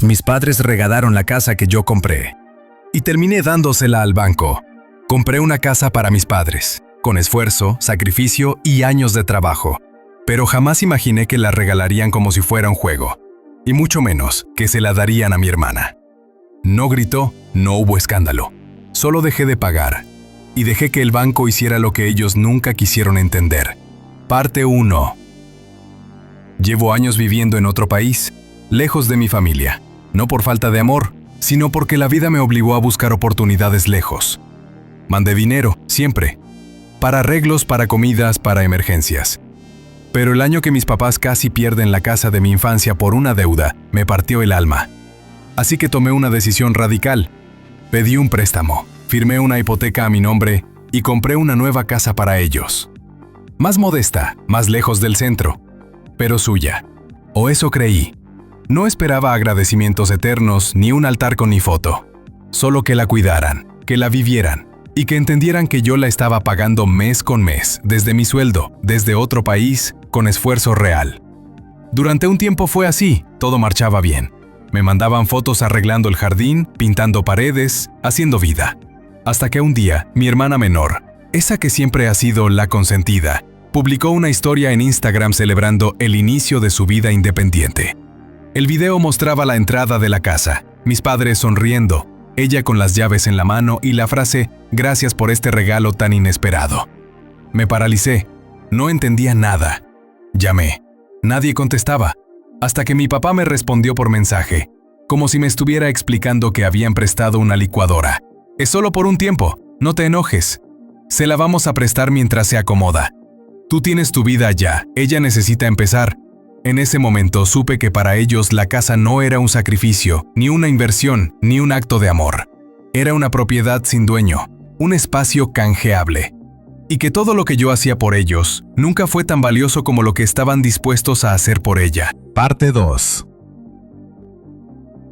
Mis padres regalaron la casa que yo compré y terminé dándosela al banco. Compré una casa para mis padres, con esfuerzo, sacrificio y años de trabajo, pero jamás imaginé que la regalarían como si fuera un juego, y mucho menos que se la darían a mi hermana. No gritó, no hubo escándalo. Solo dejé de pagar y dejé que el banco hiciera lo que ellos nunca quisieron entender. Parte 1. Llevo años viviendo en otro país, lejos de mi familia. No por falta de amor, sino porque la vida me obligó a buscar oportunidades lejos. Mandé dinero, siempre. Para arreglos, para comidas, para emergencias. Pero el año que mis papás casi pierden la casa de mi infancia por una deuda, me partió el alma. Así que tomé una decisión radical. Pedí un préstamo, firmé una hipoteca a mi nombre y compré una nueva casa para ellos. Más modesta, más lejos del centro, pero suya. O eso creí. No esperaba agradecimientos eternos ni un altar con mi foto. Solo que la cuidaran, que la vivieran y que entendieran que yo la estaba pagando mes con mes, desde mi sueldo, desde otro país, con esfuerzo real. Durante un tiempo fue así, todo marchaba bien. Me mandaban fotos arreglando el jardín, pintando paredes, haciendo vida. Hasta que un día, mi hermana menor, esa que siempre ha sido la consentida, publicó una historia en Instagram celebrando el inicio de su vida independiente. El video mostraba la entrada de la casa, mis padres sonriendo, ella con las llaves en la mano y la frase «Gracias por este regalo tan inesperado». Me paralicé, no entendía nada. Llamé, nadie contestaba, hasta que mi papá me respondió por mensaje, como si me estuviera explicando que habían prestado una licuadora. «Es solo por un tiempo, no te enojes. Se la vamos a prestar mientras se acomoda. Tú tienes tu vida ya, ella necesita empezar». En ese momento supe que para ellos la casa no era un sacrificio, ni una inversión, ni un acto de amor. Era una propiedad sin dueño, un espacio canjeable. Y que todo lo que yo hacía por ellos nunca fue tan valioso como lo que estaban dispuestos a hacer por ella. Parte 2.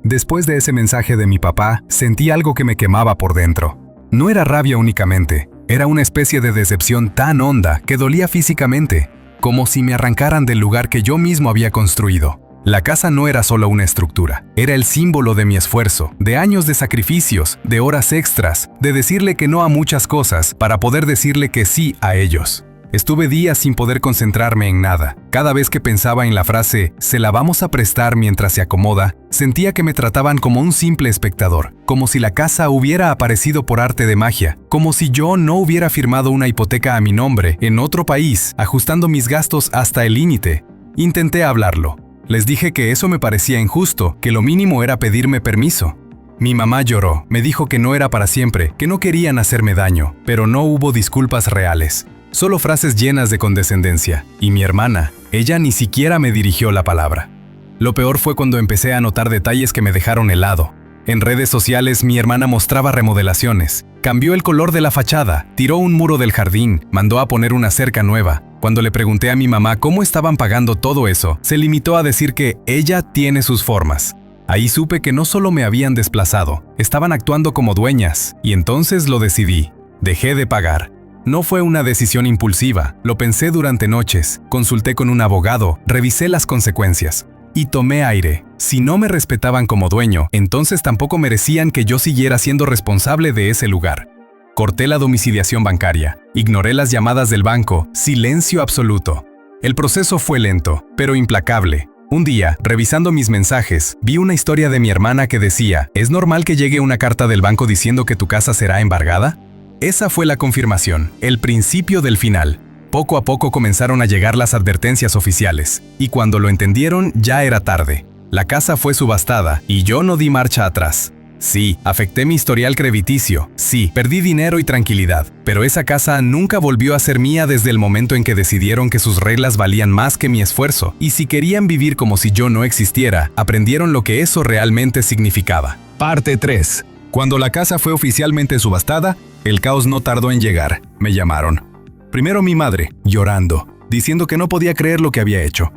Después de ese mensaje de mi papá, sentí algo que me quemaba por dentro. No era rabia únicamente, era una especie de decepción tan honda que dolía físicamente, como si me arrancaran del lugar que yo mismo había construido. La casa no era solo una estructura, era el símbolo de mi esfuerzo, de años de sacrificios, de horas extras, de decirle que no a muchas cosas para poder decirle que sí a ellos. Estuve días sin poder concentrarme en nada. Cada vez que pensaba en la frase «se la vamos a prestar mientras se acomoda», sentía que me trataban como un simple espectador, como si la casa hubiera aparecido por arte de magia, como si yo no hubiera firmado una hipoteca a mi nombre en otro país, ajustando mis gastos hasta el límite. Intenté hablarlo. Les dije que eso me parecía injusto, que lo mínimo era pedirme permiso. Mi mamá lloró, me dijo que no era para siempre, que no querían hacerme daño, pero no hubo disculpas reales. Solo frases llenas de condescendencia. Y mi hermana, ella ni siquiera me dirigió la palabra. Lo peor fue cuando empecé a notar detalles que me dejaron helado. En redes sociales mi hermana mostraba remodelaciones, cambió el color de la fachada, tiró un muro del jardín, mandó a poner una cerca nueva. Cuando le pregunté a mi mamá cómo estaban pagando todo eso, se limitó a decir que ella tiene sus formas. Ahí supe que no solo me habían desplazado, estaban actuando como dueñas, y entonces lo decidí. Dejé de pagar. No fue una decisión impulsiva, lo pensé durante noches, consulté con un abogado, revisé las consecuencias y tomé aire. Si no me respetaban como dueño, entonces tampoco merecían que yo siguiera siendo responsable de ese lugar. Corté la domiciliación bancaria, ignoré las llamadas del banco, silencio absoluto. El proceso fue lento, pero implacable. Un día, revisando mis mensajes, vi una historia de mi hermana que decía, ¿es normal que llegue una carta del banco diciendo que tu casa será embargada? Esa fue la confirmación, el principio del final. Poco a poco comenzaron a llegar las advertencias oficiales, y cuando lo entendieron ya era tarde. La casa fue subastada, y yo no di marcha atrás. Sí, afecté mi historial crediticio, sí, perdí dinero y tranquilidad, pero esa casa nunca volvió a ser mía desde el momento en que decidieron que sus reglas valían más que mi esfuerzo, y si querían vivir como si yo no existiera, aprendieron lo que eso realmente significaba. Parte 3. Cuando la casa fue oficialmente subastada, el caos no tardó en llegar. Me llamaron. Primero mi madre, llorando, diciendo que no podía creer lo que había hecho.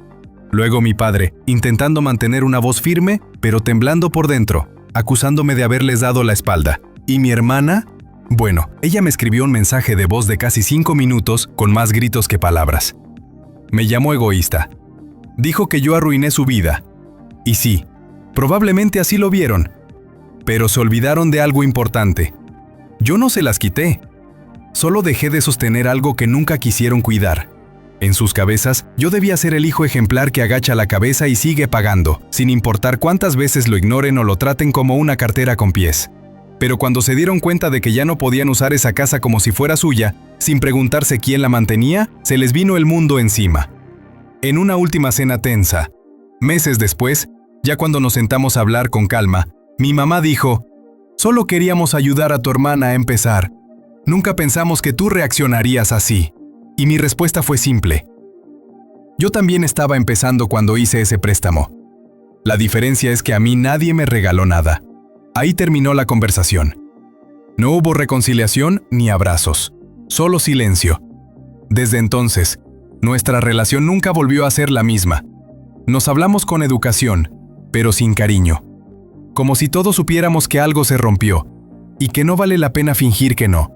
Luego mi padre, intentando mantener una voz firme, pero temblando por dentro, acusándome de haberles dado la espalda. ¿Y mi hermana? Bueno, ella me escribió un mensaje de voz de casi 5 minutos con más gritos que palabras. Me llamó egoísta. Dijo que yo arruiné su vida. Y sí, Probablemente así lo vieron, pero se olvidaron de algo importante. Yo no se las quité, solo dejé de sostener algo que nunca quisieron cuidar. En sus cabezas, yo debía ser el hijo ejemplar que agacha la cabeza y sigue pagando, sin importar cuántas veces lo ignoren o lo traten como una cartera con pies. Pero cuando se dieron cuenta de que ya no podían usar esa casa como si fuera suya, sin preguntarse quién la mantenía, se les vino el mundo encima. En una última cena tensa, meses después, ya cuando nos sentamos a hablar con calma, mi mamá dijo: «Solo queríamos ayudar a tu hermana a empezar. Nunca pensamos que tú reaccionarías así». Y mi respuesta fue simple. Yo también estaba empezando cuando hice ese préstamo. La diferencia es que a mí nadie me regaló nada. Ahí terminó la conversación. No hubo reconciliación ni abrazos, solo silencio. Desde entonces, nuestra relación nunca volvió a ser la misma. Nos hablamos con educación, pero sin cariño. Como si todos supiéramos que algo se rompió, y que no vale la pena fingir que no.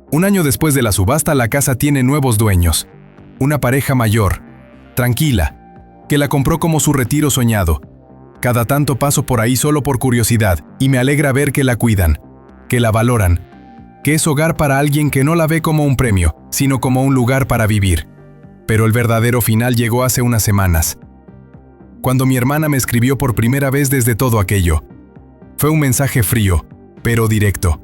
Un año después de la subasta, la casa tiene nuevos dueños. Una pareja mayor, tranquila, que la compró como su retiro soñado. Cada tanto paso por ahí solo por curiosidad, y me alegra ver que la cuidan, que la valoran, que es hogar para alguien que no la ve como un premio, sino como un lugar para vivir. Pero el verdadero final llegó hace unas semanas, cuando mi hermana me escribió por primera vez desde todo aquello. Fue un mensaje frío, pero directo.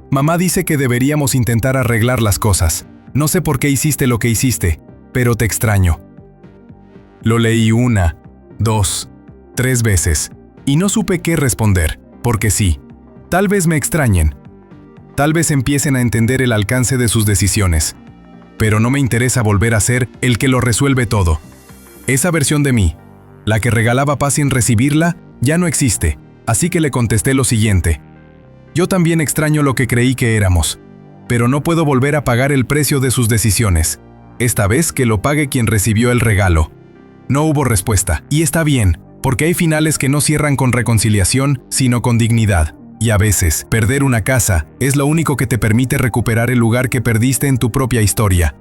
Mamá dice que deberíamos intentar arreglar las cosas. No sé por qué hiciste lo que hiciste, pero te extraño. Lo leí 1, 2, 3 veces, y no supe qué responder, porque sí, tal vez me extrañen. Tal vez empiecen a entender el alcance de sus decisiones. Pero no me interesa volver a ser el que lo resuelve todo. Esa versión de mí, la que regalaba paz sin recibirla, ya no existe, así que le contesté lo siguiente. Yo también extraño lo que creí que éramos, pero no puedo volver a pagar el precio de sus decisiones. Esta vez que lo pague quien recibió el regalo. No hubo respuesta, y está bien, porque hay finales que no cierran con reconciliación, sino con dignidad. Y a veces, perder una casa es lo único que te permite recuperar el lugar que perdiste en tu propia historia.